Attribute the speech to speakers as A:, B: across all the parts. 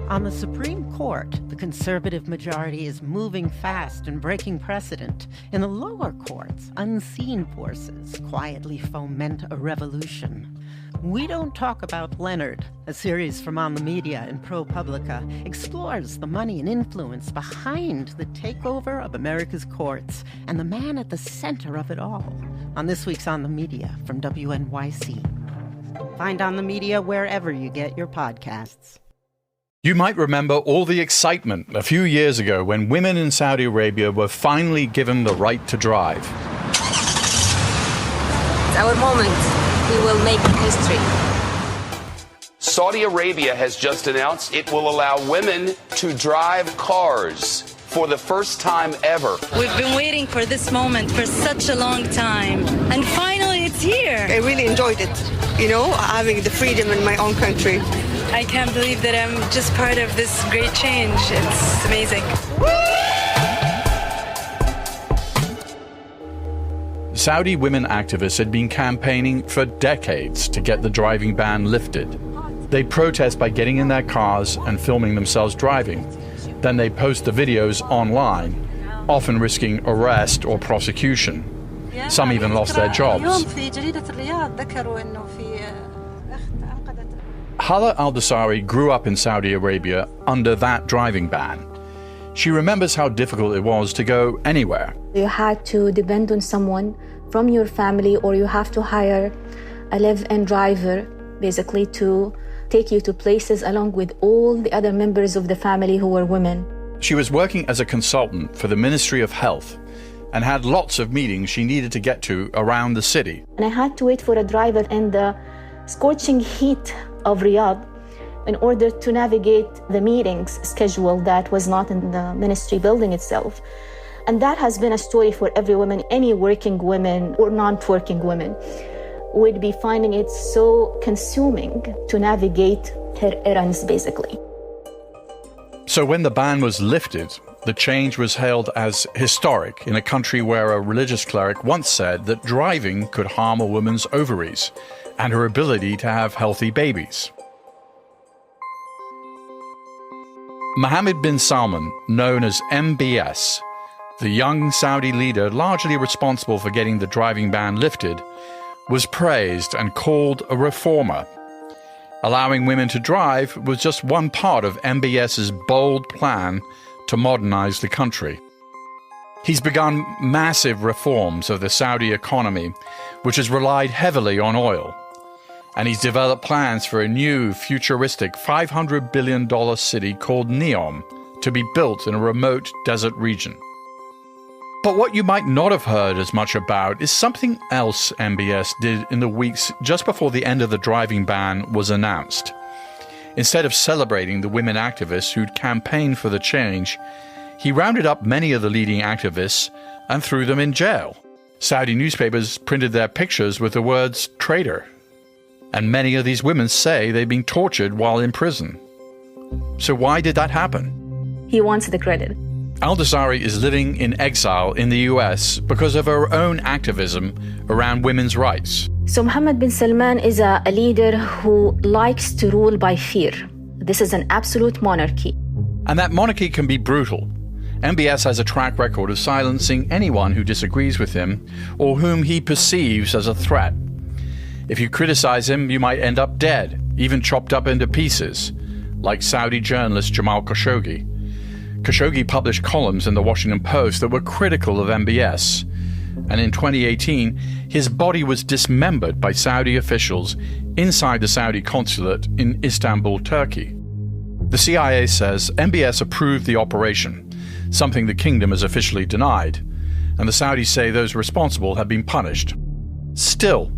A: On the Supreme Court, the conservative majority is moving fast and breaking precedent. In the lower courts, unseen forces quietly foment a revolution. We Don't Talk About Leonard, a series from On the Media and ProPublica, explores the money and influence behind the takeover of America's courts and the man at the center of it all. On this week's On the Media from WNYC. Find On the Media wherever you get your podcasts.
B: You might remember all the excitement a few years ago when women in Saudi Arabia were finally given the right to drive.
C: It's our moment. We will make history.
D: Saudi Arabia has just announced it will allow women to drive cars for the first time ever.
E: We've been waiting for this moment for such a long time, and finally it's here.
F: I really enjoyed it, having the freedom in my own country.
E: I can't believe that I'm just part of this great change. It's amazing.
B: Saudi women activists had been campaigning for decades to get the driving ban lifted. They'd protest by getting in their cars and filming themselves driving. Then they post the videos online, often risking arrest or prosecution. Some even lost their jobs. Hala al-Dosari grew up in Saudi Arabia under that driving ban. She remembers how difficult it was to go anywhere.
G: You had to depend on someone from your family, or you have to hire a live-in driver, basically, to take you to places along with all the other members of the family who were women.
B: She was working as a consultant for the Ministry of Health and had lots of meetings she needed to get to around the city.
G: And I had to wait for a driver in the scorching heat of Riyadh in order to navigate the meetings schedule that was not in the ministry building itself. And that has been a story for every woman. Any working women or non-working women would be finding it so consuming to navigate her errands, basically.
B: So when the ban was lifted, the change was hailed as historic in a country where a religious cleric once said that driving could harm a woman's ovaries and her ability to have healthy babies. Mohammed bin Salman, known as MBS, the young Saudi leader largely responsible for getting the driving ban lifted, was praised and called a reformer. Allowing women to drive was just one part of MBS's bold plan to modernize the country. He's begun massive reforms of the Saudi economy, which has relied heavily on oil. And he's developed plans for a new futuristic $500 billion city called Neom to be built in a remote desert region. But what you might not have heard as much about is something else MBS did in the weeks just before the end of the driving ban was announced. Instead of celebrating the women activists who'd campaigned for the change, he rounded up many of the leading activists and threw them in jail. Saudi newspapers printed their pictures with the words "traitor." And many of these women say they've been tortured while in prison. So why did that happen?
G: He wants the credit.
B: Al-Dosari is living in exile in the US because of her own activism around women's rights.
G: So Mohammed bin Salman is a leader who likes to rule by fear. This is an absolute monarchy.
B: And that monarchy can be brutal. MBS has a track record of silencing anyone who disagrees with him or whom he perceives as a threat. If you criticize him, you might end up dead, even chopped up into pieces, like Saudi journalist Jamal Khashoggi. Khashoggi published columns in the Washington Post that were critical of MBS. And in 2018, his body was dismembered by Saudi officials inside the Saudi consulate in Istanbul, Turkey. The CIA says MBS approved the operation, something the kingdom has officially denied, and the Saudis say those responsible have been punished. Still,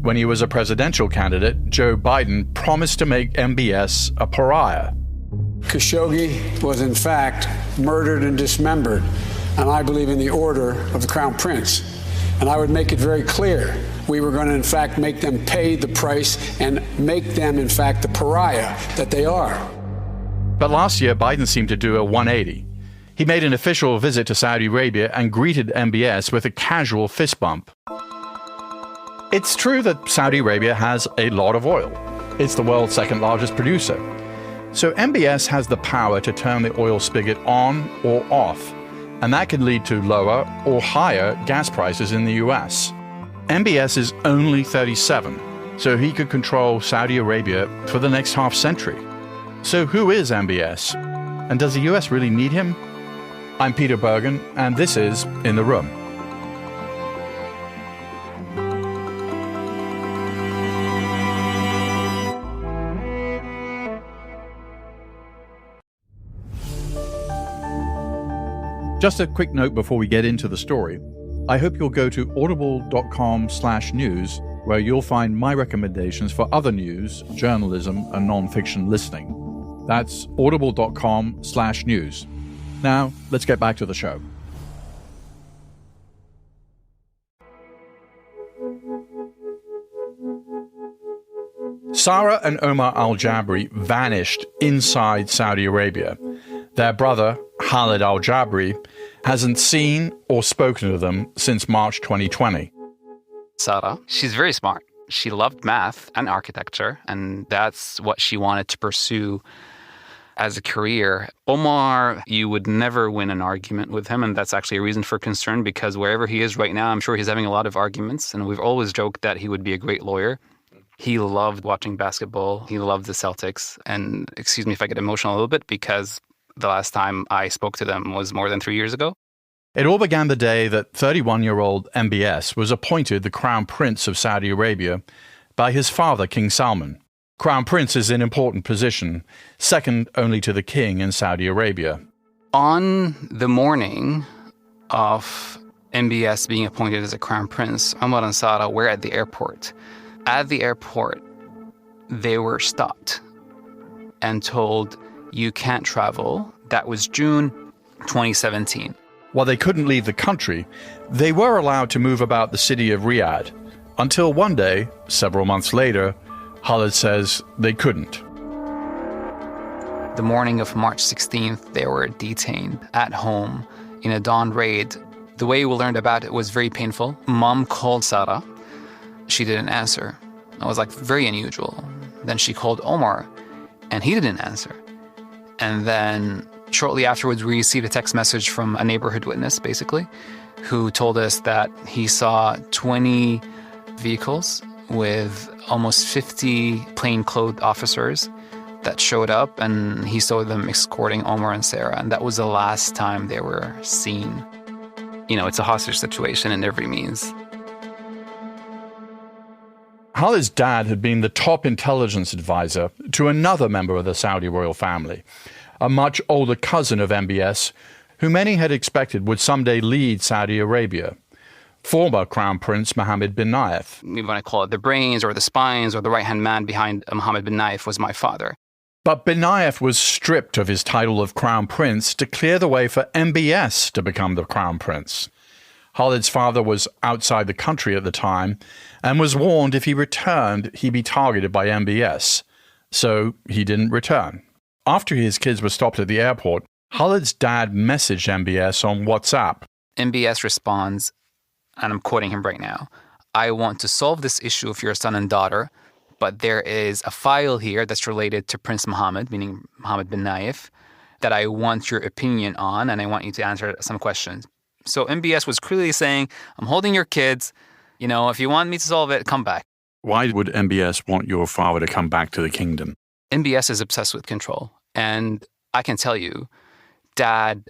B: when he was a presidential candidate, Joe Biden promised to make MBS a pariah.
H: Khashoggi was in fact murdered and dismembered, and I believe in the order of the Crown Prince. And I would make it very clear we were going to in fact make them pay the price and make them in fact the pariah that they are.
B: But last year, Biden seemed to do a 180. He made an official visit to Saudi Arabia and greeted MBS with a casual fist bump. It's true that Saudi Arabia has a lot of oil. It's the world's second largest producer. So MBS has the power to turn the oil spigot on or off, and that could lead to lower or higher gas prices in the US. MBS is only 37, so he could control Saudi Arabia for the next half century. So who is MBS? And does the US really need him? I'm Peter Bergen, and this is In the Room. Just a quick note before we get into the story. I hope you'll go to audible.com/news, where you'll find my recommendations for other news, journalism, and non-fiction listening. That's audible.com/news. Now, let's get back to the show. Sarah and Omar al-Jabri vanished inside Saudi Arabia. Their brother, Khalid al-Jabri, hasn't seen or spoken to them since March 2020.
I: Sarah, she's very smart. She loved math and architecture, and that's what she wanted to pursue as a career. Omar, you would never win an argument with him, and that's actually a reason for concern, because wherever he is right now, I'm sure he's having a lot of arguments, and we've always joked that he would be a great lawyer. He loved watching basketball. He loved the Celtics. And excuse me if I get emotional a little bit, because the last time I spoke to them was more than 3 years ago.
B: It all began the day that 31-year-old MBS was appointed the Crown Prince of Saudi Arabia by his father, King Salman. Crown Prince is an important position, second only to the king in Saudi Arabia.
I: On the morning of MBS being appointed as a Crown Prince, Omar and Sarah were at the airport. At the airport, they were stopped and told, "You can't travel." That was June 2017.
B: While they couldn't leave the country, they were allowed to move about the city of Riyadh, until one day, several months later, Khalid says they couldn't.
I: The morning of March 16th, they were detained at home in a dawn raid. The way we learned about it was very painful. Mom called Sarah. She didn't answer. It was very unusual. Then she called Omar, and he didn't answer. And then shortly afterwards, we received a text message from a neighborhood witness, basically, who told us that he saw 20 vehicles with almost 50 plainclothes officers that showed up, and he saw them escorting Omar and Sarah, and that was the last time they were seen. It's a hostage situation in every means.
B: Khalid's dad had been the top intelligence advisor to another member of the Saudi royal family, a much older cousin of MBS, who many had expected would someday lead Saudi Arabia. Former Crown Prince Mohammed bin Nayef.
I: You want to call it the brains or the spines or the right-hand man behind Mohammed bin Nayef was my father.
B: But bin Nayef was stripped of his title of Crown Prince to clear the way for MBS to become the Crown Prince. Khalid's father was outside the country at the time and was warned if he returned, he'd be targeted by MBS. So he didn't return. After his kids were stopped at the airport, Khalid's dad messaged MBS on WhatsApp.
I: MBS responds, and I'm quoting him right now, "I want to solve this issue of your son and daughter, but there is a file here that's related to Prince Mohammed, meaning Mohammed bin Nayef, that I want your opinion on, and I want you to answer some questions." So MBS was clearly saying, I'm holding your kids. If you want me to solve it, come back.
B: Why would MBS want your father to come back to the kingdom?
I: MBS is obsessed with control. And I can tell you, Dad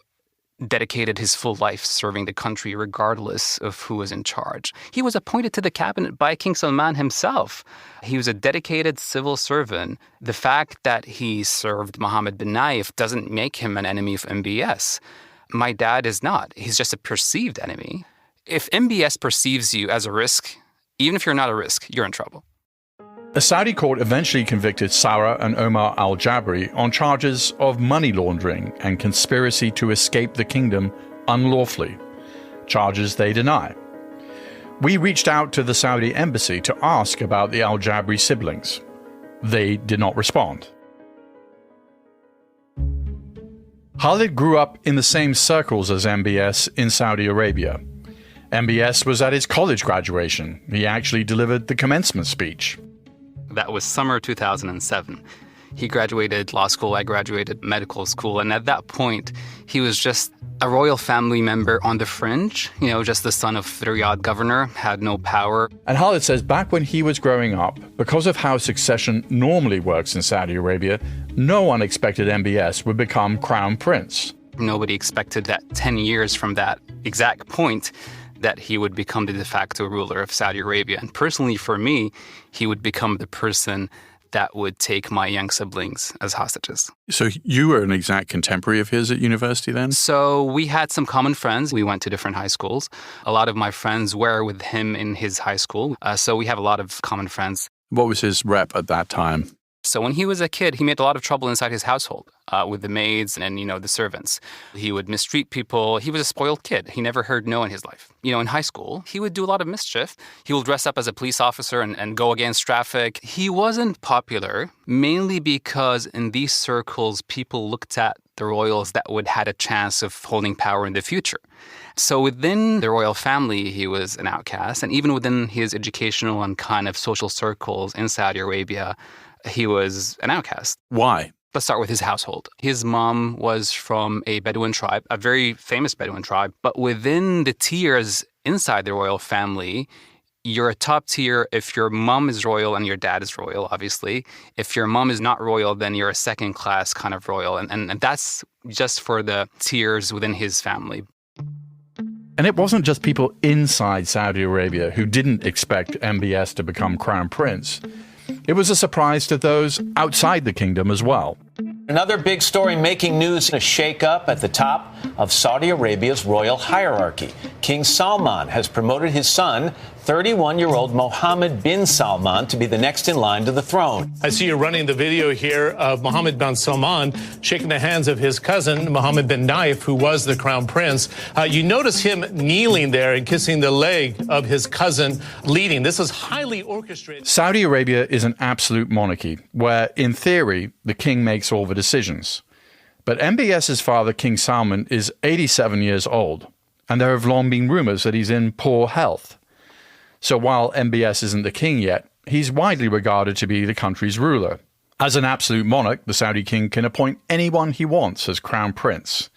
I: dedicated his full life serving the country regardless of who was in charge. He was appointed to the cabinet by King Salman himself. He was a dedicated civil servant. The fact that he served Mohammed bin Nayef doesn't make him an enemy of MBS. My dad is not. He's just a perceived enemy. If MBS perceives you as a risk, even if you're not a risk, you're in trouble.
B: A Saudi court eventually convicted Sarah and Omar al-Jabri on charges of money laundering and conspiracy to escape the kingdom unlawfully, charges they deny. We reached out to the Saudi embassy to ask about the al-Jabri siblings. They did not respond. Khalid grew up in the same circles as MBS in Saudi Arabia. MBS was at his college graduation. He actually delivered the commencement speech.
I: That was summer 2007. He graduated law school, I graduated medical school. And at that point, he was just a royal family member on the fringe, just the son of the Riyadh governor, had no power.
B: And Khalid says back when he was growing up, because of how succession normally works in Saudi Arabia, no one expected MBS would become crown prince.
I: Nobody expected that 10 years from that exact point that he would become the de facto ruler of Saudi Arabia. And personally, for me, he would become the person that would take my young siblings as hostages.
B: So you were an exact contemporary of his at university then?
I: So we had some common friends. We went to different high schools. A lot of my friends were with him in his high school. So we have a lot of common friends.
B: What was his rep at that time?
I: So when he was a kid, he made a lot of trouble inside his household with the maids and the servants. He would mistreat people. He was a spoiled kid. He never heard no in his life. In high school, he would do a lot of mischief. He would dress up as a police officer and go against traffic. He wasn't popular, mainly because in these circles, people looked at the royals that would had a chance of holding power in the future. So within the royal family, he was an outcast. And even within his educational and kind of social circles in Saudi Arabia, he was an outcast.
B: Why?
I: Let's start with his household. His mom was from a Bedouin tribe, a very famous Bedouin tribe. But within the tiers inside the royal family, you're a top tier if your mom is royal and your dad is royal, obviously. If your mom is not royal, then you're a second class kind of royal. And that's just for the tiers within his family.
B: And it wasn't just people inside Saudi Arabia who didn't expect MBS to become crown prince. It was a surprise to those outside the kingdom as well.
J: Another big story making news, a shakeup at the top of Saudi Arabia's royal hierarchy. King Salman has promoted his son, 31-year-old Mohammed bin Salman, to be the next in line to the throne.
K: I see you running the video here of Mohammed bin Salman shaking the hands of his cousin, Mohammed bin Naif, who was the crown prince. You notice him kneeling there and kissing the leg of his cousin leading. This is highly orchestrated.
B: Saudi Arabia is an absolute monarchy where, in theory, the king makes all the decisions. But MBS's father, King Salman, is 87 years old, and there have long been rumors that he's in poor health. So while MBS isn't the king yet, he's widely regarded to be the country's ruler. As an absolute monarch, the Saudi king can appoint anyone he wants as crown prince.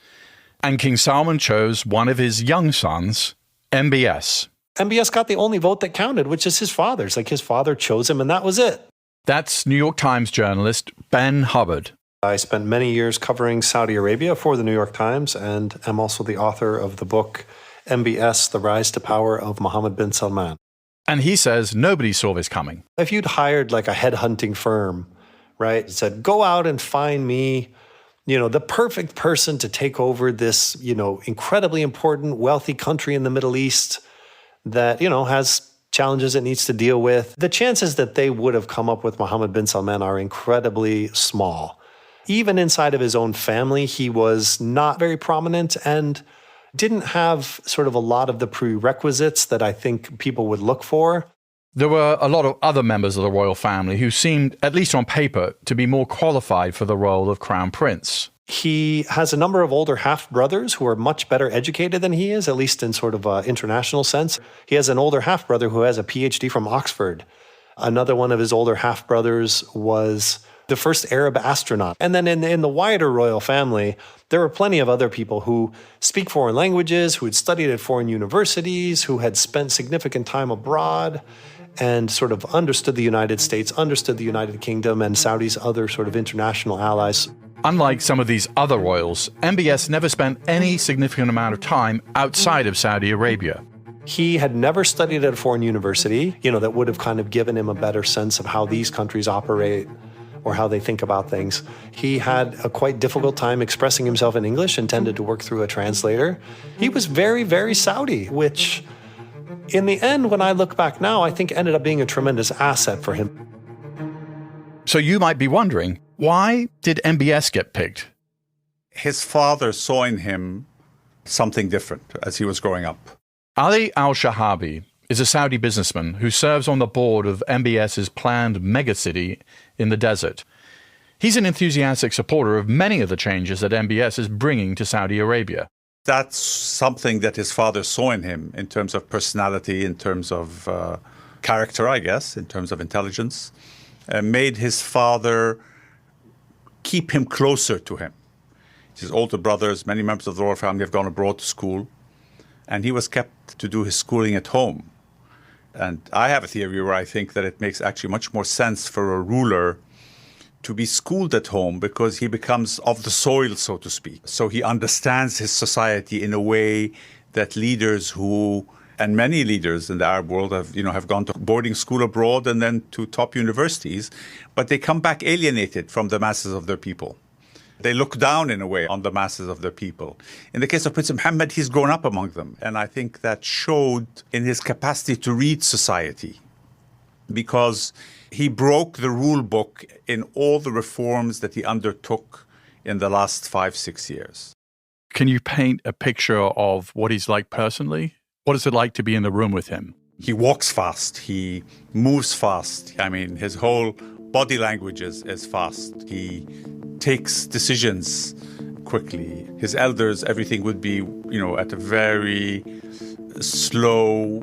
B: And King Salman chose one of his young sons, MBS.
L: MBS got the only vote that counted, which is his father's. His father chose him, and that was it.
B: That's New York Times journalist Ben Hubbard.
L: I spent many years covering Saudi Arabia for the New York Times, and am also the author of the book MBS, The Rise to Power of Mohammed bin Salman.
B: And he says nobody saw this coming.
L: If you'd hired a headhunting firm, right, said, go out and find me, the perfect person to take over this, incredibly important, wealthy country in the Middle East that, has challenges it needs to deal with, the chances that they would have come up with Mohammed bin Salman are incredibly small. Even inside of his own family, he was not very prominent and didn't have sort of a lot of the prerequisites that I think people would look for.
B: There were a lot of other members of the royal family who seemed, at least on paper, to be more qualified for the role of crown prince.
L: He has a number of older half-brothers who are much better educated than he is, at least in sort of an international sense. He has an older half-brother who has a PhD from Oxford. Another one of his older half-brothers was the first Arab astronaut. And then in the wider royal family, there were plenty of other people who speak foreign languages, who had studied at foreign universities, who had spent significant time abroad and sort of understood the United States, understood the United Kingdom, and Saudi's other sort of international allies.
B: Unlike some of these other royals, MBS never spent any significant amount of time outside of Saudi Arabia.
L: He had never studied at a foreign university, that would have kind of given him a better sense of how these countries operate or how they think about things. He had a quite difficult time expressing himself in English and tended to work through a translator. He was very, very Saudi, which in the end, when I look back now, I think ended up being a tremendous asset for him.
B: So you might be wondering, why did MBS get picked?
M: His father saw in him something different as he was growing up.
B: Ali al-Shahabi is a Saudi businessman who serves on the board of MBS's planned megacity in the desert. He's an enthusiastic supporter of many of the changes that MBS is bringing to Saudi Arabia.
M: That's something that his father saw in him in terms of personality, in terms of character, I guess, in terms of intelligence, made his father keep him closer to him. His older brothers, many members of the royal family have gone abroad to school, and he was kept to do his schooling at home. And I have a theory where I think that it makes actually much more sense for a ruler to be schooled at home because he becomes of the soil, so to speak. So he understands his society in a way that leaders who, and many leaders in the Arab world have gone to boarding school abroad and then to top universities, but they come back alienated from the masses of their people. They look down in a way on the masses of their people. In the case of Prince Mohammed, he's grown up among them. And I think that showed in his capacity to read society, because he broke the rule book in all the reforms that he undertook in the last 5-6 years.
B: Can you paint a picture of what he's like personally? What is it like to be in the room with him?
M: He walks fast. He moves fast. I mean, his whole body language is fast. He takes decisions quickly. His elders, everything would be, at a very slow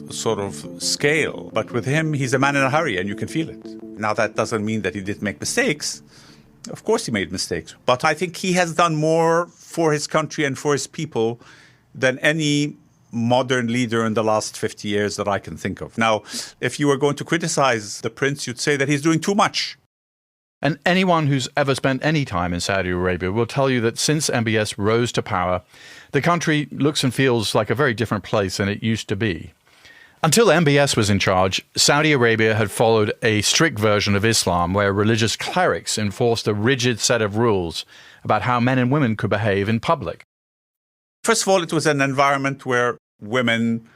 M: sort of scale. But with him, he's a man in a hurry, and you can feel it. Now, that doesn't mean that he didn't make mistakes. Of course he made mistakes. But I think he has done more for his country and for his people than any modern leader in the last 50 years that I can think of. Now, if you were going to criticize the prince, you'd say that he's doing too much.
B: And anyone who's ever spent any time in Saudi Arabia will tell you that since MBS rose to power, the country looks and feels like a very different place than it used to be. Until MBS was in charge, Saudi Arabia had followed a strict version of Islam where religious clerics enforced a rigid set of rules about how men and women could behave in public.
M: First of all, it was an environment where women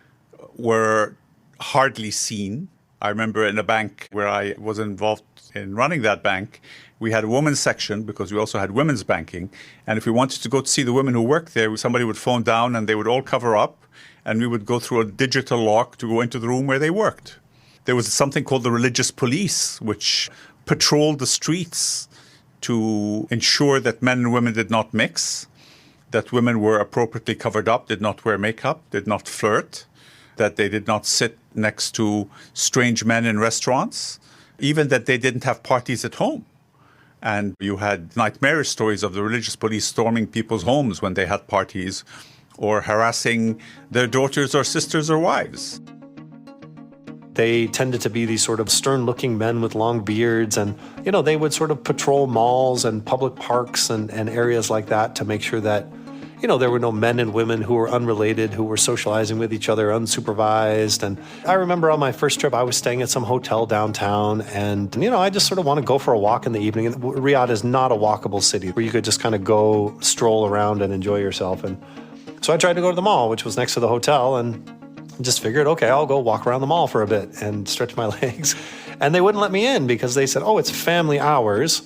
M: were hardly seen. I remember in a bank where I was involved in running that bank, we had a women's section because we also had women's banking. And if we wanted to go to see the women who worked there, somebody would phone down and they would all cover up, and we would go through a digital lock to go into the room where they worked. There was something called the religious police, which patrolled the streets to ensure that men and women did not mix, that women were appropriately covered up, did not wear makeup, did not flirt, that they did not sit next to strange men in restaurants, even that they didn't have parties at home. And you had nightmarish stories of the religious police storming people's homes when they had parties or harassing their daughters or sisters or wives.
L: They tended to be these sort of stern-looking men with long beards, and, they would sort of patrol malls and public parks and areas like that to make sure that, there were no men and women who were unrelated, who were socializing with each other unsupervised. And I remember on my first trip, I was staying at some hotel downtown, and, I just sort of want to go for a walk in the evening. And Riyadh is not a walkable city where you could just kind of go stroll around and enjoy yourself. And so I tried to go to the mall, which was next to the hotel, and just figured, okay, I'll go walk around the mall for a bit and stretch my legs. And they wouldn't let me in because they said, it's family hours,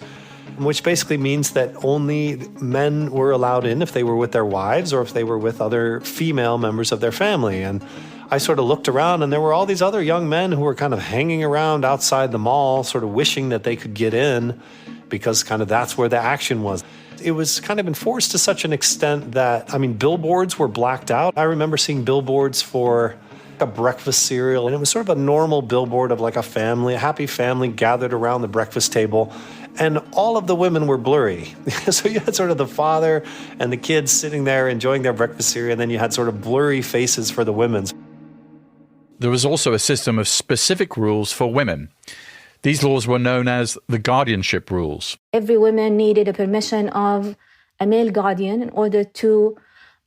L: which basically means that only men were allowed in if they were with their wives or if they were with other female members of their family. And I sort of looked around, and there were all these other young men who were kind of hanging around outside the mall, sort of wishing that they could get in because kind of that's where the action was. It was kind of enforced to such an extent that, billboards were blacked out. I remember seeing billboards for a breakfast cereal, and it was sort of a normal billboard of like a happy family gathered around the breakfast table, and all of the women were blurry. So you had sort of the father and the kids sitting there enjoying their breakfast cereal, and then you had sort of blurry faces for the women.
B: There was also a system of specific rules for women. These laws were known as the guardianship rules.
G: Every woman needed a permission of a male guardian in order to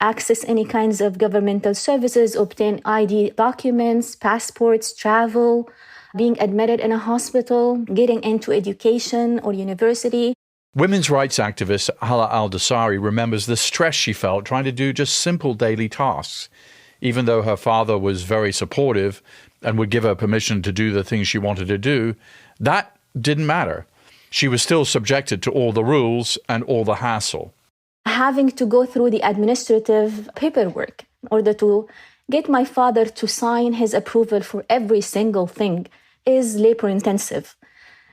G: access any kinds of governmental services, obtain ID documents, passports, travel, being admitted in a hospital, getting into education or university.
B: Women's rights activist Hala al-Dosari remembers the stress she felt trying to do just simple daily tasks. Even though her father was very supportive and would give her permission to do the things she wanted to do, that didn't matter. She was still subjected to all the rules and all the hassle.
G: Having to go through the administrative paperwork in order to get my father to sign his approval for every single thing is labor-intensive.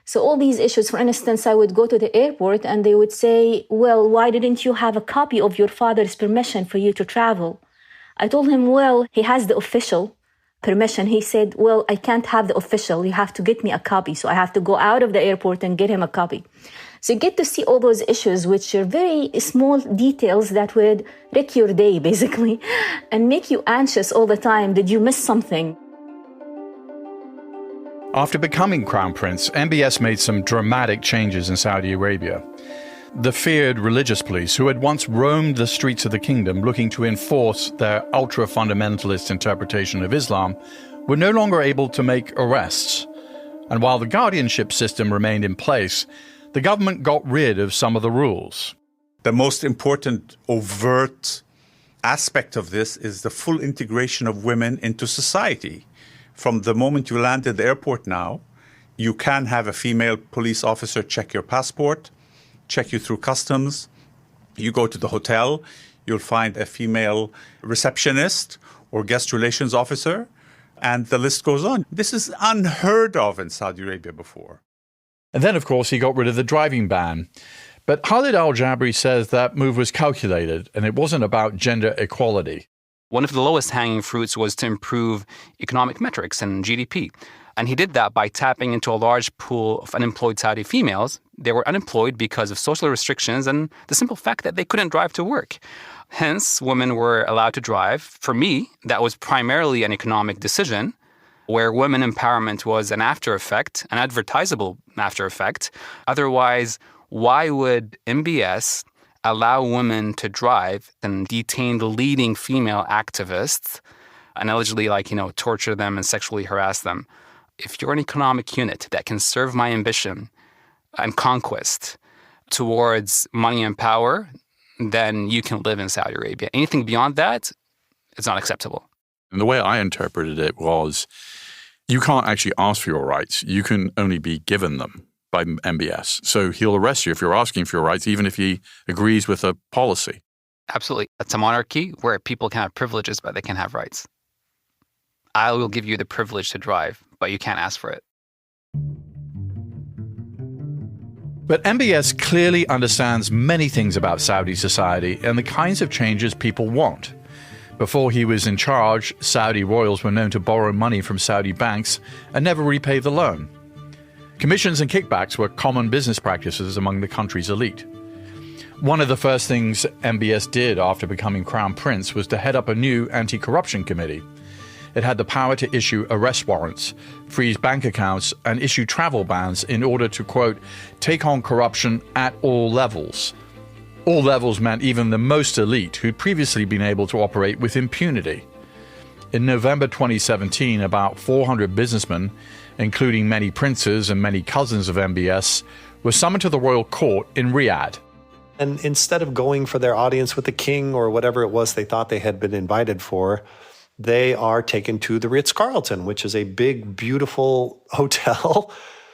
G: So all these issues, for instance, I would go to the airport and they would say, well, why didn't you have a copy of your father's permission for you to travel? I told him, well, he has the official permission. He said, well, I can't have the official. You have to get me a copy. So I have to go out of the airport and get him a copy. So you get to see all those issues, which are very small details that would wreck your day, basically, and make you anxious all the time. Did you miss something?
B: After becoming crown prince, MBS made some dramatic changes in Saudi Arabia. The feared religious police, who had once roamed the streets of the kingdom looking to enforce their ultra-fundamentalist interpretation of Islam, were no longer able to make arrests. And while the guardianship system remained in place, the government got rid of some of the rules.
M: The most important overt aspect of this is the full integration of women into society. From the moment you land at the airport now, you can have a female police officer check your passport, check you through customs. You go to the hotel, you'll find a female receptionist or guest relations officer, and the list goes on. This is unheard of in Saudi Arabia before.
B: And then, of course, he got rid of the driving ban. But Khalid al-Jabri says that move was calculated and it wasn't about gender equality.
I: One of the lowest hanging fruits was to improve economic metrics and GDP. And he did that by tapping into a large pool of unemployed Saudi females. They were unemployed because of social restrictions and the simple fact that they couldn't drive to work. Hence, women were allowed to drive. For me, that was primarily an economic decision, where women empowerment was an after effect, an advertisable after effect. Otherwise, why would MBS allow women to drive and detain the leading female activists and allegedly, torture them and sexually harass them? If you're an economic unit that can serve my ambition and conquest towards money and power, then you can live in Saudi Arabia. Anything beyond that, it's not acceptable.
B: And the way I interpreted it was, you can't actually ask for your rights. You can only be given them by MBS. So he'll arrest you if you're asking for your rights, even if he agrees with a policy.
I: Absolutely. It's a monarchy where people can have privileges, but they can't have rights. I will give you the privilege to drive, but you can't ask for it.
B: But MBS clearly understands many things about Saudi society and the kinds of changes people want. Before he was in charge, Saudi royals were known to borrow money from Saudi banks and never repay the loan. Commissions and kickbacks were common business practices among the country's elite. One of the first things MBS did after becoming crown prince was to head up a new anti-corruption committee. It had the power to issue arrest warrants, freeze bank accounts, and issue travel bans in order to, quote, take on corruption at all levels. All levels meant even the most elite, who'd previously been able to operate with impunity. In November 2017, about 400 businessmen, including many princes and many cousins of MBS, were summoned to the royal court in Riyadh.
L: And instead of going for their audience with the king or whatever it was they thought they had been invited for, they are taken to the Ritz-Carlton, which is a big, beautiful hotel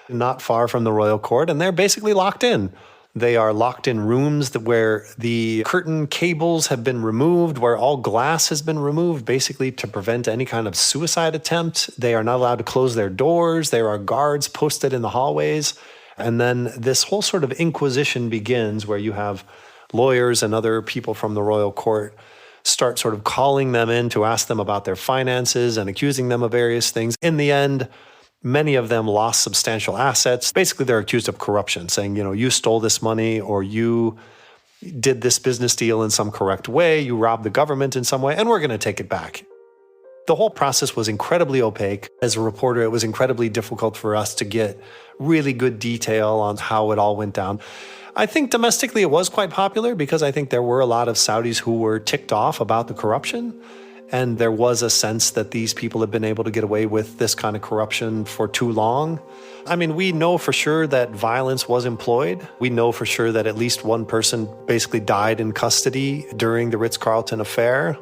L: not far from the royal court, and they're basically locked in. They are locked in rooms where the curtain cables have been removed, where all glass has been removed, basically to prevent any kind of suicide attempt. They are not allowed to close their doors. There are guards posted in the hallways. And then this whole sort of inquisition begins, where you have lawyers and other people from the royal court start sort of calling them in to ask them about their finances and accusing them of various things. In the end, many of them lost substantial assets. Basically, they're accused of corruption, saying, you stole this money, or you did this business deal in some correct way, you robbed the government in some way, and we're going to take it back. The whole process was incredibly opaque. As a reporter, it was incredibly difficult for us to get really good detail on how it all went down. I think domestically it was quite popular because I think there were a lot of Saudis who were ticked off about the corruption. And there was a sense that these people have been able to get away with this kind of corruption for too long. I mean, we know for sure that violence was employed. We know for sure that at least one person basically died in custody during the Ritz-Carlton affair.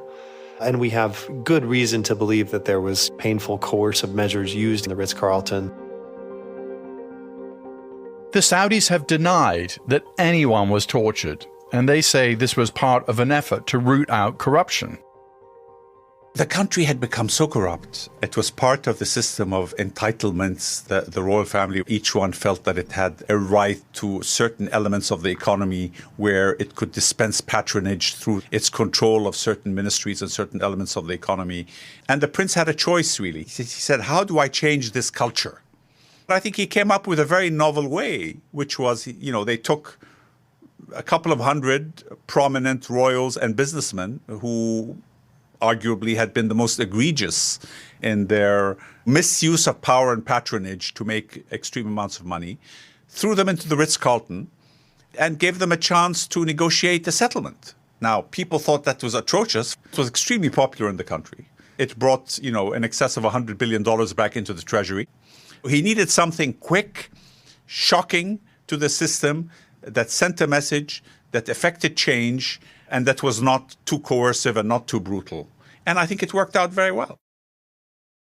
L: And we have good reason to believe that there was painful coercive measures used in the Ritz-Carlton.
B: The Saudis have denied that anyone was tortured, and they say this was part of an effort to root out corruption.
M: The country had become so corrupt. It was part of the system of entitlements. The royal family, each one felt that it had a right to certain elements of the economy where it could dispense patronage through its control of certain ministries and certain elements of the economy. And the prince had a choice, really. He said, how do I change this culture? I think he came up with a very novel way, which was, they took a couple of hundred prominent royals and businessmen who arguably had been the most egregious in their misuse of power and patronage to make extreme amounts of money, threw them into the Ritz-Carlton and gave them a chance to negotiate a settlement. Now, people thought that was atrocious. It was extremely popular in the country. It brought, in excess of $100 billion back into the treasury. He needed something quick, shocking to the system that sent a message, that affected change, and that was not too coercive and not too brutal. And I think it worked out very well.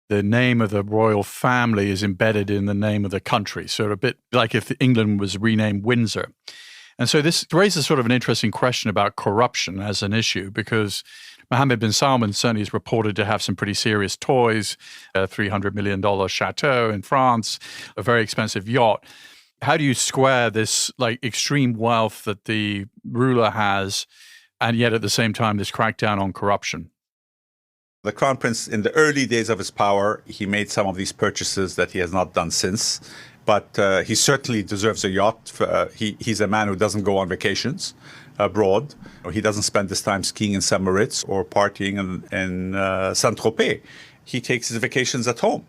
B: The name of the royal family is embedded in the name of the country, so a bit like if England was renamed Windsor. And so this raises sort of an interesting question about corruption as an issue, because Mohammed bin Salman certainly is reported to have some pretty serious toys, a $300 million chateau in France, a very expensive yacht. How do you square this extreme wealth that the ruler has, and yet at the same time this crackdown on corruption?
M: The Crown Prince, in the early days of his power, he made some of these purchases that he has not done since. But he certainly deserves a yacht. He's a man who doesn't go on vacations abroad. He doesn't spend his time skiing in St. Moritz or partying in Saint-Tropez. He takes his vacations at home.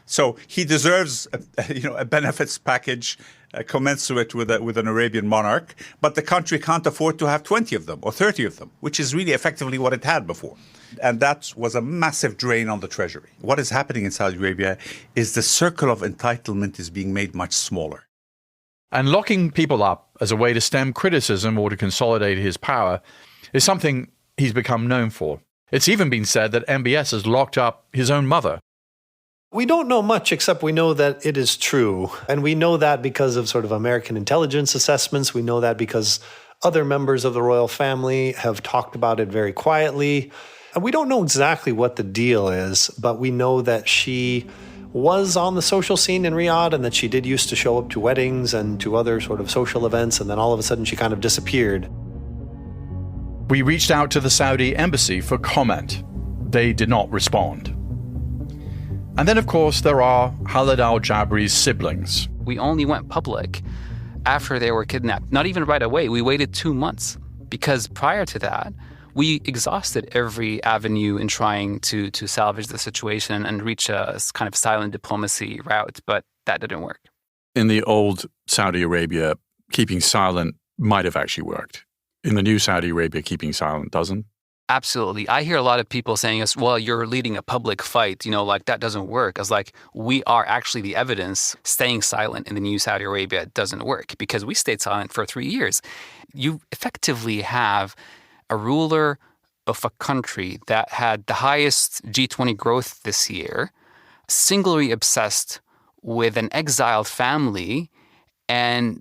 M: So he deserves a benefits package commensurate with an Arabian monarch. But the country can't afford to have 20 of them or 30 of them, which is really effectively what it had before. And that was a massive drain on the treasury. What is happening in Saudi Arabia is the circle of entitlement is being made much smaller.
B: And locking people up as a way to stem criticism or to consolidate his power is something he's become known for. It's even been said that MBS has locked up his own mother.
L: We don't know much, except we know that it is true. And we know that because of sort of American intelligence assessments. We know that because other members of the royal family have talked about it very quietly. And we don't know exactly what the deal is, but we know that she was on the social scene in Riyadh and that she did used to show up to weddings and to other sort of social events, and then all of a sudden she kind of disappeared.
B: We reached out to the Saudi embassy for comment. They did not respond. And then, of course, there are Khalid al-Jabri's siblings.
I: We only went public after they were kidnapped. Not even right away. We waited 2 months because prior to that, we exhausted every avenue in trying to salvage the situation and reach a kind of silent diplomacy route, but that didn't work.
B: In the old Saudi Arabia, keeping silent might have actually worked. In the new Saudi Arabia, keeping silent doesn't.
I: Absolutely. I hear a lot of people saying, well, you're leading a public fight, that doesn't work. I was like, we are actually the evidence. Staying silent in the new Saudi Arabia doesn't work because we stayed silent for 3 years. You effectively have a ruler of a country that had the highest G20 growth this year, singularly obsessed with an exiled family and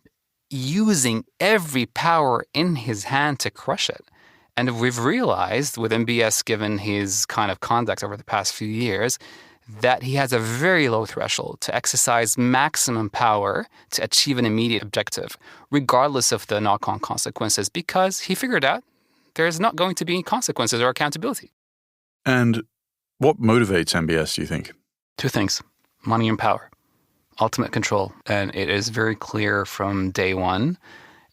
I: using every power in his hand to crush it. And we've realized with MBS, given his kind of conduct over the past few years, that he has a very low threshold to exercise maximum power to achieve an immediate objective, regardless of the knock-on consequences, because he figured out there's not going to be any consequences or accountability.
B: And what motivates MBS, do you think?
I: 2 things: money and power, ultimate control. And it is very clear from day one.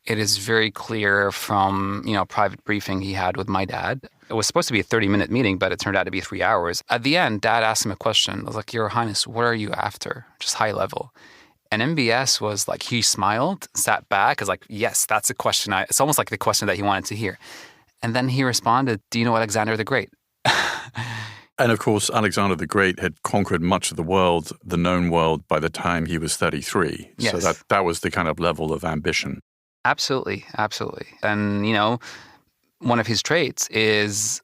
I: It is very clear from, private briefing he had with my dad. It was supposed to be a 30-minute meeting, but it turned out to be 3 hours. At the end, Dad asked him a question. I was like, Your Highness, what are you after? Just high level. And MBS was like, he smiled, sat back, was like, yes, that's a question. It's almost like the question that he wanted to hear. And then he responded, do you know Alexander the Great?
B: And of course, Alexander the Great had conquered much of the world, the known world, by the time he was 33.
I: Yes.
B: So that was the kind of level of ambition.
I: Absolutely, absolutely. And, one of his traits is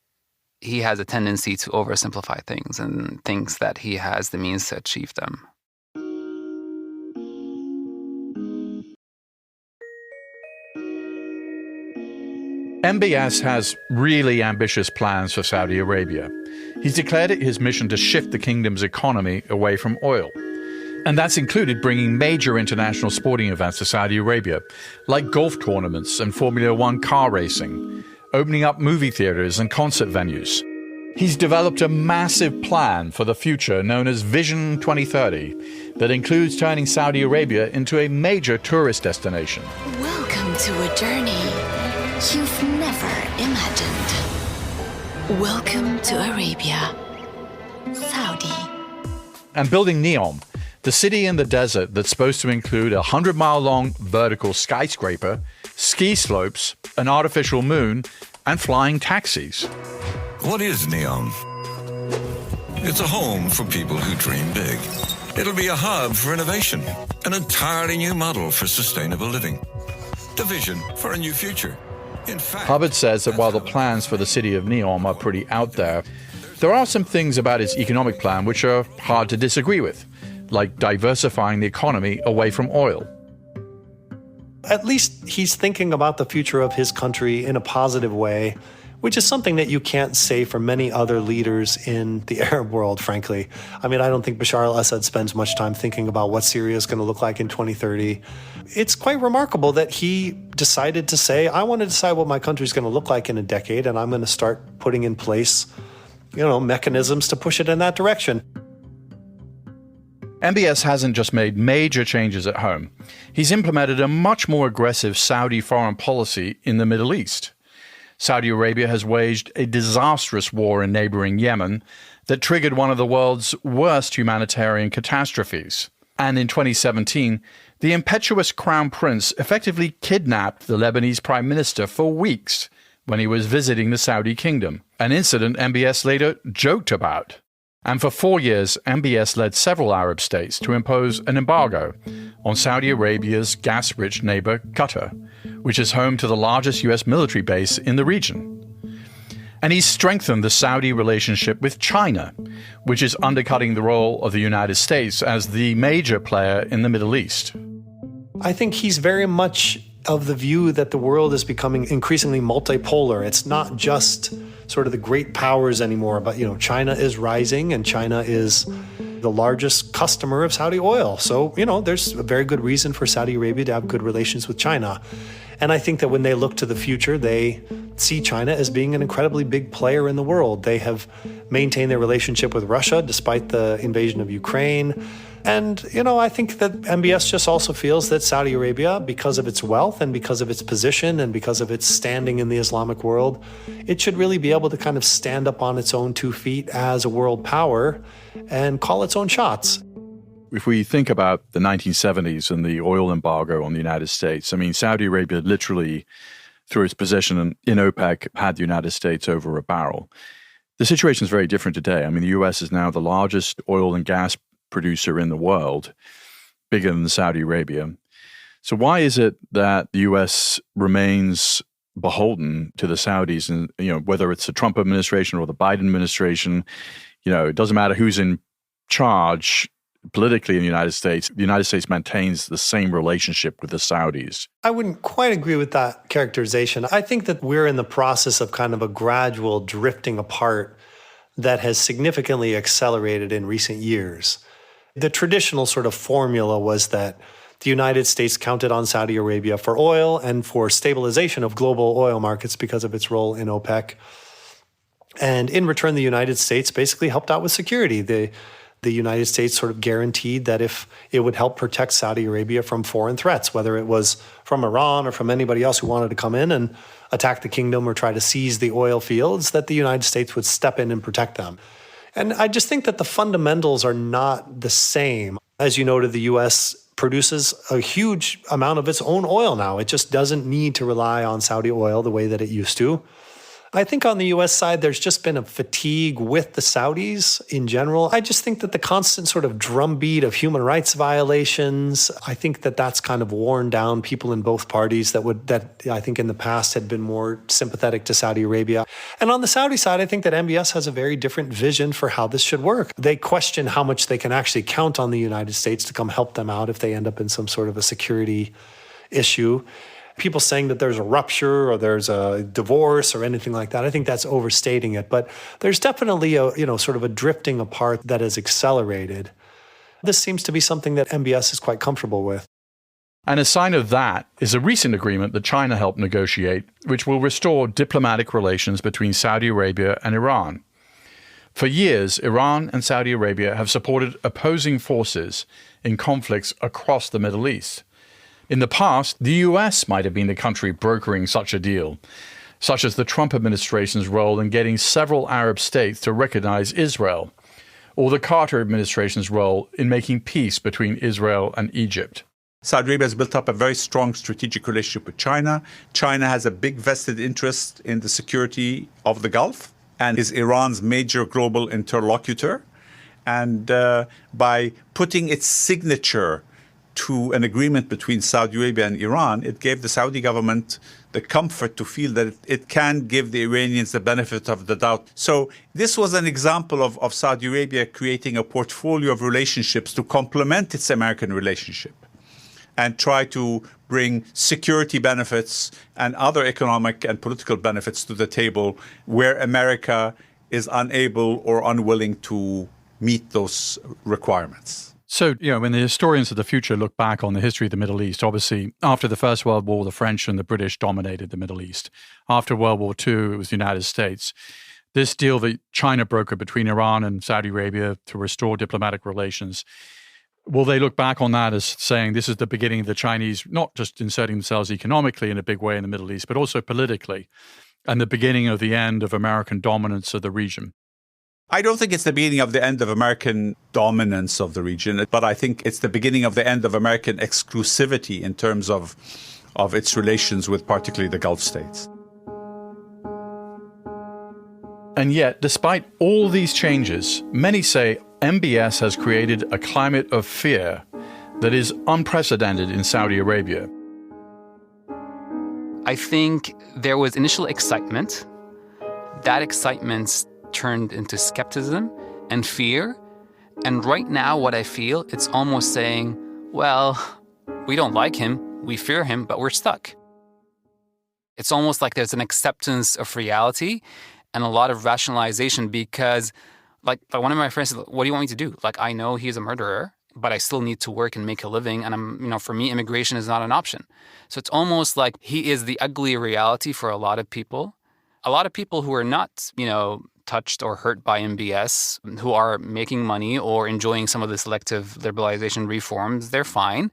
I: he has a tendency to oversimplify things and thinks that he has the means to achieve them.
B: MBS has really ambitious plans for Saudi Arabia. He's declared it his mission to shift the kingdom's economy away from oil. And that's included bringing major international sporting events to Saudi Arabia, like golf tournaments and Formula One car racing, opening up movie theaters and concert venues. He's developed a massive plan for the future known as Vision 2030 that includes turning Saudi Arabia into a major tourist destination.
N: Welcome to a journey you've never imagined. Welcome to Arabia, Saudi.
B: And building Neom, the city in the desert that's supposed to include a 100-mile-long vertical skyscraper, ski slopes, an artificial moon, and flying taxis.
O: What is Neom? It's a home for people who dream big. It'll be a hub for innovation, an entirely new model for sustainable living, the vision for a new future. In fact,
B: Hubbard says that while the plans for the city of Neom are pretty out there are some things about its economic plan which are hard to disagree with, like diversifying the economy away from oil.
L: At least he's thinking about the future of his country in a positive way, which is something that you can't say for many other leaders in the Arab world, frankly. I mean, I don't think Bashar al-Assad spends much time thinking about what Syria is going to look like in 2030. It's quite remarkable that he decided to say, I want to decide what my country is going to look like in a decade, and I'm going to start putting in place, mechanisms to push it in that direction.
B: MBS hasn't just made major changes at home. He's implemented a much more aggressive Saudi foreign policy in the Middle East. Saudi Arabia has waged a disastrous war in neighboring Yemen that triggered one of the world's worst humanitarian catastrophes. And in 2017, the impetuous crown prince effectively kidnapped the Lebanese prime minister for weeks when he was visiting the Saudi kingdom, an incident MBS later joked about. And for 4 years, MBS led several Arab states to impose an embargo on Saudi Arabia's gas-rich neighbor Qatar, which is home to the largest U.S. military base in the region. And he's strengthened the Saudi relationship with China, which is undercutting the role of the United States as the major player in the Middle East.
L: I think he's very much of the view that the world is becoming increasingly multipolar. It's not just sort of the great powers anymore, but, China is rising and China is the largest customer of Saudi oil. So, there's a very good reason for Saudi Arabia to have good relations with China. And I think that when they look to the future, they see China as being an incredibly big player in the world. They have maintained their relationship with Russia despite the invasion of Ukraine. And, I think that MBS just also feels that Saudi Arabia, because of its wealth and because of its position and because of its standing in the Islamic world, it should really be able to kind of stand up on its own 2 feet as a world power and call its own shots.
B: If we think about the 1970s and the oil embargo on the United States, I mean, Saudi Arabia literally, through its position in OPEC, had the United States over a barrel. The situation is very different today. I mean, the U.S. is now the largest oil and gas producer in the world, bigger than Saudi Arabia. So why is it that the U.S. remains beholden to the Saudis? And, whether it's the Trump administration or the Biden administration, it doesn't matter who's in charge politically in the United States maintains the same relationship with the Saudis.
L: I wouldn't quite agree with that characterization. I think that we're in the process of kind of a gradual drifting apart that has significantly accelerated in recent years. The traditional sort of formula was that the United States counted on Saudi Arabia for oil and for stabilization of global oil markets because of its role in OPEC. And in return, the United States basically helped out with security. The United States sort of guaranteed that if it would help protect Saudi Arabia from foreign threats, whether it was from Iran or from anybody else who wanted to come in and attack the kingdom or try to seize the oil fields, that the United States would step in and protect them. And I just think that the fundamentals are not the same. As you noted, the U.S. produces a huge amount of its own oil now. It just doesn't need to rely on Saudi oil the way that it used to. I think on the U.S. side, there's just been a fatigue with the Saudis in general. I just think that the constant sort of drumbeat of human rights violations, I think that that's kind of worn down people in both parties that I think in the past had been more sympathetic to Saudi Arabia. And on the Saudi side, I think that MBS has a very different vision for how this should work. They question how much they can actually count on the United States to come help them out if they end up in some sort of a security issue. People saying that there's a rupture or there's a divorce or anything like that, I think that's overstating it. But there's definitely sort of a drifting apart that has accelerated. This seems to be something that MBS is quite comfortable with.
B: And a sign of that is a recent agreement that China helped negotiate, which will restore diplomatic relations between Saudi Arabia and Iran. For years, Iran and Saudi Arabia have supported opposing forces in conflicts across the Middle East. In the past, the US might have been the country brokering such a deal, such as the Trump administration's role in getting several Arab states to recognize Israel, or the Carter administration's role in making peace between Israel and Egypt.
M: Saudi Arabia has built up a very strong strategic relationship with China. China has a big vested interest in the security of the Gulf and is Iran's major global interlocutor. And by putting its signature to an agreement between Saudi Arabia and Iran, it gave the Saudi government the comfort to feel that it can give the Iranians the benefit of the doubt. So this was an example of Saudi Arabia creating a portfolio of relationships to complement its American relationship and try to bring security benefits and other economic and political benefits to the table where America is unable or unwilling to meet those requirements.
B: So, when the historians of the future look back on the history of the Middle East, obviously, after the First World War, the French and the British dominated the Middle East. After World War II, it was the United States. This deal that China brokered between Iran and Saudi Arabia to restore diplomatic relations, will they look back on that as saying this is the beginning of the Chinese not just inserting themselves economically in a big way in the Middle East, but also politically, and the beginning of the end of American dominance of the region?
M: I don't think it's the beginning of the end of American dominance of the region, but I think it's the beginning of the end of American exclusivity in terms of its relations with particularly the Gulf states.
B: And yet, despite all these changes, many say MBS has created a climate of fear that is unprecedented in Saudi Arabia.
I: I think there was initial excitement. That excitement turned into skepticism and fear. And right now, what I feel, it's almost saying, well, we don't like him, we fear him, but we're stuck. It's almost like there's an acceptance of reality and a lot of rationalization because, like one of my friends said, what do you want me to do? Like, I know he's a murderer, but I still need to work and make a living. And for me, immigration is not an option. So it's almost like he is the ugly reality for a lot of people. A lot of people who are not, touched or hurt by MBS, who are making money or enjoying some of the selective liberalization reforms, they're fine.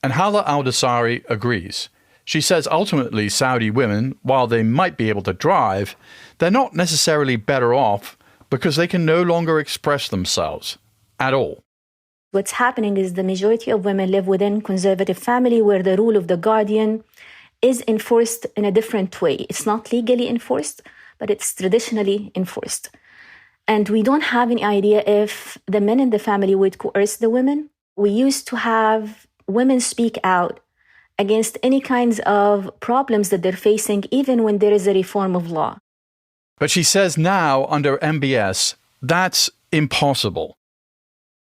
B: And Hala al-Dosari agrees. She says ultimately Saudi women, while they might be able to drive, they're not necessarily better off because they can no longer express themselves at all.
G: What's happening is the majority of women live within conservative family where the rule of the guardian is enforced in a different way. It's not legally enforced, but it's traditionally enforced. And we don't have any idea if the men in the family would coerce the women. We used to have women speak out against any kinds of problems that they're facing, even when there is a reform of law.
B: But she says now, under MBS, that's impossible.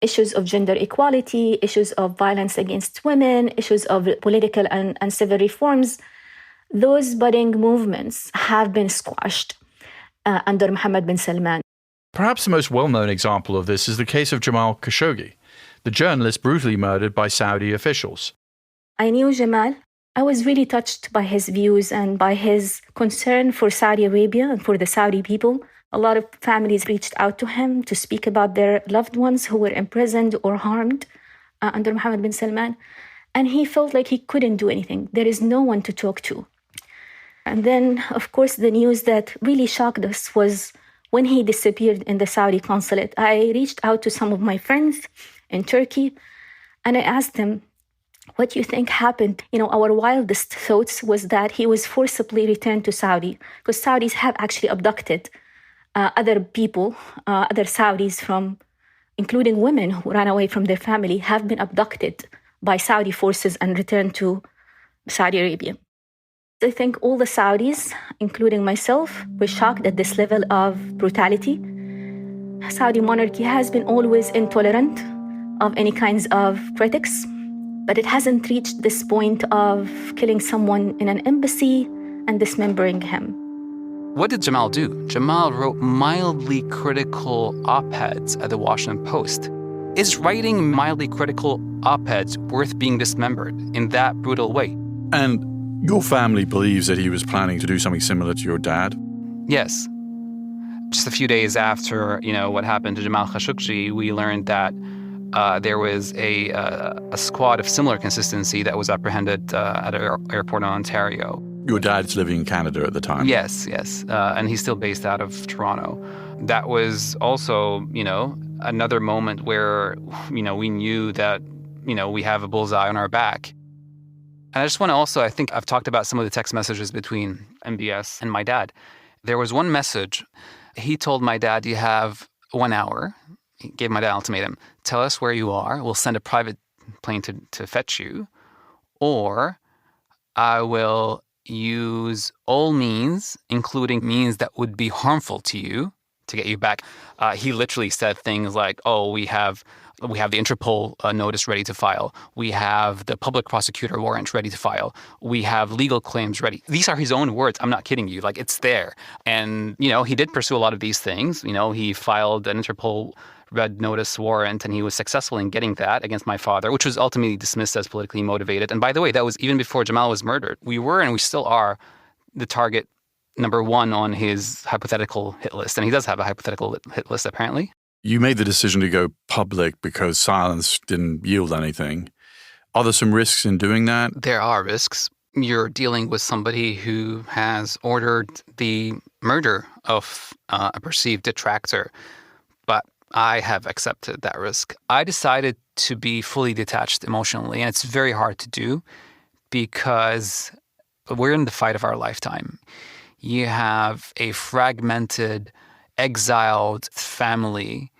G: Issues of gender equality, issues of violence against women, issues of political and civil reforms, those budding movements have been squashed under Mohammed bin Salman.
B: Perhaps the most well-known example of this is the case of Jamal Khashoggi, the journalist brutally murdered by Saudi officials.
G: I knew Jamal. I was really touched by his views and by his concern for Saudi Arabia and for the Saudi people. A lot of families reached out to him to speak about their loved ones who were imprisoned or harmed under Mohammed bin Salman. And he felt like he couldn't do anything. There is no one to talk to. And then, of course, the news that really shocked us was when he disappeared in the Saudi consulate. I reached out to some of my friends in Turkey, and I asked them, what do you think happened? Our wildest thoughts was that he was forcibly returned to Saudi, because Saudis have actually abducted other people, other Saudis including women who ran away from their family, have been abducted by Saudi forces and returned to Saudi Arabia. I think all the Saudis, including myself, were shocked at this level of brutality. Saudi monarchy has been always intolerant of any kinds of critics, but it hasn't reached this point of killing someone in an embassy and dismembering him.
I: What did Jamal do? Jamal wrote mildly critical op-eds at the Washington Post. Is writing mildly critical op-eds worth being dismembered in that brutal way?
B: And your family believes that he was planning to do something similar to your dad?
I: Yes. Just a few days after, what happened to Jamal Khashoggi, we learned that there was a squad of similar consistency that was apprehended at an airport in Ontario.
B: Your dad's living in Canada at the time?
I: Yes. And he's still based out of Toronto. That was also, another moment where, we knew that, we have a bullseye on our back. And I just want to also, I think I've talked about some of the text messages between MBS and my dad. There was one message. He told my dad, you have 1 hour. He gave my dad an ultimatum. Tell us where you are. We'll send a private plane to fetch you. Or I will use all means, including means that would be harmful to you, to get you back. He literally said things like, we have the Interpol notice ready to file. We have the public prosecutor warrant ready to file. We have legal claims ready. These are his own words. I'm not kidding you. It's there. And, he did pursue a lot of these things. He filed an Interpol red notice warrant, and he was successful in getting that against my father, which was ultimately dismissed as politically motivated. And by the way, that was even before Jamal was murdered. We were, and we still are, the target number one on his hypothetical hit list. And he does have a hypothetical hit list, apparently.
B: You made the decision to go public because silence didn't yield anything. Are there some risks in doing that?
I: There are risks. You're dealing with somebody who has ordered the murder of a perceived detractor. But I have accepted that risk. I decided to be fully detached emotionally, and it's very hard to do because we're in the fight of our lifetime. You have a fragmented, exiled family,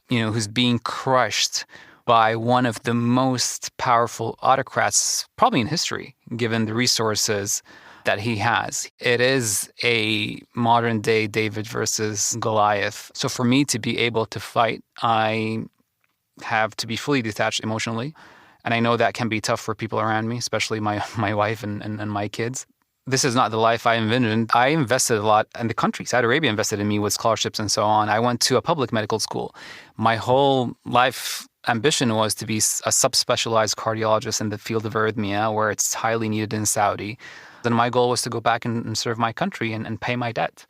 I: who's being crushed by one of the most powerful autocrats probably in history, given the resources that he has. It is a modern day David versus Goliath. So for me to be able to fight, I have to be fully detached emotionally. And I know that can be tough for people around me, especially my wife and my kids. This is not the life I envisioned. I invested a lot in the country. Saudi Arabia invested in me with scholarships and so on. I went to a public medical school. My whole life ambition was to be a subspecialized cardiologist in the field of arrhythmia, where it's highly needed in Saudi. Then my goal was to go back and serve my country and pay my debt.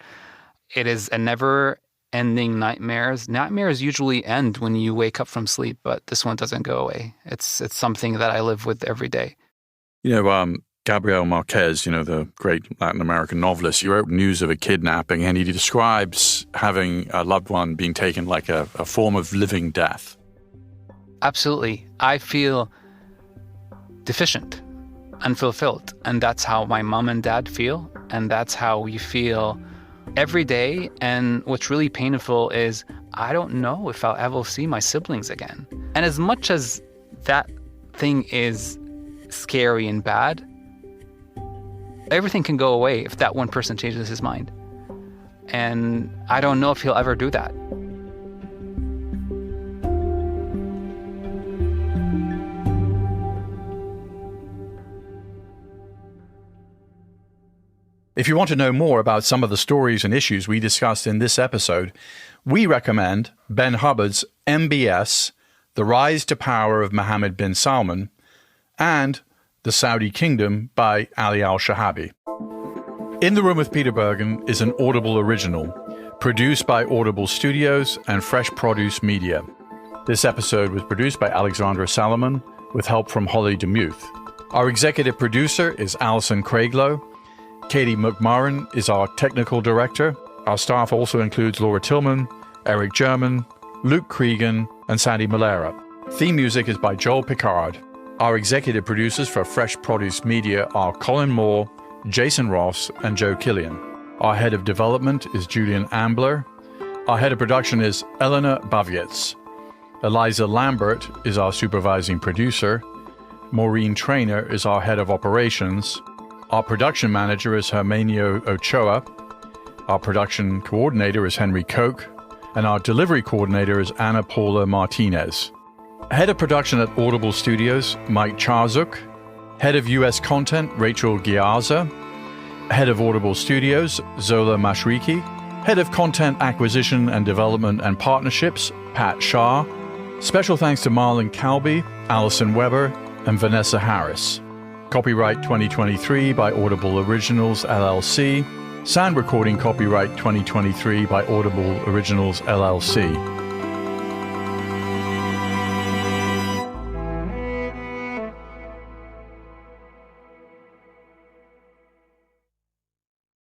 I: It is a never-ending nightmare. Nightmares usually end when you wake up from sleep, but this one doesn't go away. It's something that I live with every day.
B: Gabriel Marquez, the great Latin American novelist, he wrote News of a Kidnapping, and he describes having a loved one being taken like a form of living death.
I: Absolutely. I feel deficient, unfulfilled, and that's how my mom and dad feel, and that's how we feel every day. And what's really painful is I don't know if I'll ever see my siblings again. And as much as that thing is scary and bad, everything can go away if that one person changes his mind. And I don't know if he'll ever do that.
B: If you want to know more about some of the stories and issues we discussed in this episode, we recommend Ben Hubbard's MBS, The Rise to Power of Mohammed bin Salman, and The Saudi Kingdom by Ali Al-Shahabi. In the Room with Peter Bergen is an Audible original, produced by Audible Studios and Fresh Produce Media. This episode was produced by Alexandra Salomon with help from Holly DeMuth. Our executive producer is Alison Craiglow. Katie McMurran is our technical director. Our staff also includes Laura Tillman, Eric German, Luke Cregan, and Sandy Malera. Theme music is by Joel Picard. Our executive producers for Fresh Produce Media are Colin Moore, Jason Ross, and Joe Killian. Our head of development is Julian Ambler. Our head of production is Elena Bavietz. Eliza Lambert is our supervising producer. Maureen Traynor is our head of operations. Our production manager is Hermenio Ochoa. Our production coordinator is Henry Koch. And our delivery coordinator is Ana Paula Martinez. Head of production at Audible Studios, Mike Charzuk. Head of U.S. content, Rachel Giaza. Head of Audible Studios, Zola Mashriki. Head of content acquisition and development and partnerships, Pat Shah. Special thanks to Marlon Calby, Allison Weber, and Vanessa Harris. Copyright 2023 by Audible Originals, LLC. Sound recording copyright 2023 by Audible Originals LLC.